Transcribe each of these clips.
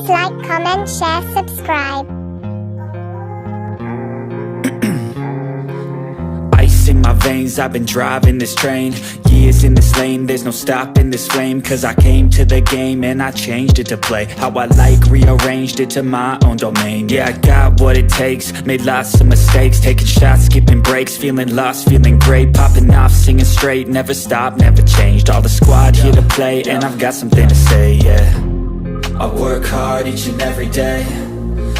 Please like, comment, share, subscribe. Ice in my veins, I've been driving this train. Years in this lane, there's no stopping this flame. Cause I came to the game and I changed it to play how I like, rearranged it to my own domain. Yeah, I got what it takes, made lots of mistakes, taking shots, skipping breaks, feeling lost, feeling great, popping off, singing straight, never stopped, never changed. All the squad here to play and I've got something to say, yeah. I work hard each and every day,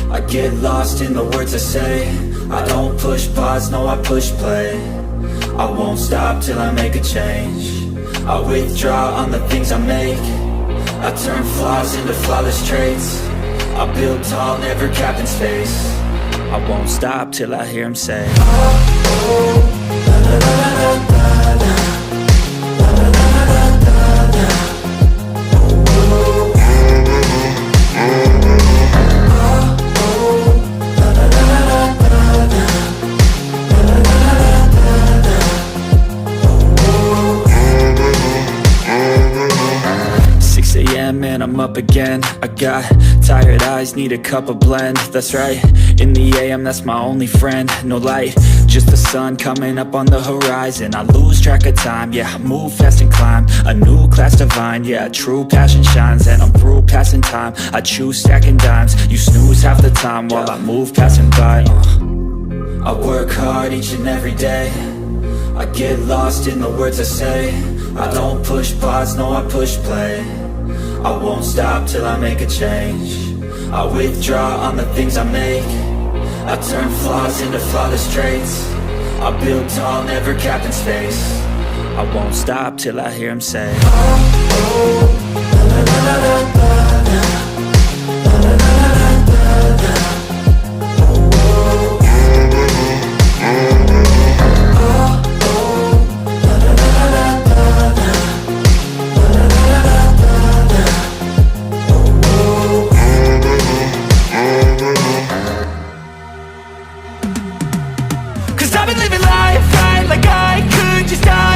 I get lost in the words I say. I don't push pause, no I push play. I won't stop till I make a change. I withdraw on the things I make. I turn flaws into flawless traits. I build tall, never capped in space. I won't stop till I hear him say, oh, oh, la, la, la, la, la, la. La, la, la, la, la, la, la. Oh, oh, and I'm up again. I got tired eyes, need a cup of blend. That's right, in the AM, that's my only friend. No light, just the sun coming up on the horizon. I lose track of time, yeah, I move fast and climb a new class divine, yeah, true passion shines. And I'm through passing time, I choose stacking dimes. You snooze half the time while I move passing by. I work hard each and every day, I get lost in the words I say. I don't push pause, no I push play. I won't stop till I make a change. I withdraw on the things I make. I turn flaws into flawless traits. I build tall, never capped in space. I won't stop till I hear him say, oh, oh, la, la, la, la, la, la, la. La, la, la, la, la, la, la. Oh, oh, I've been living life right like I could just die.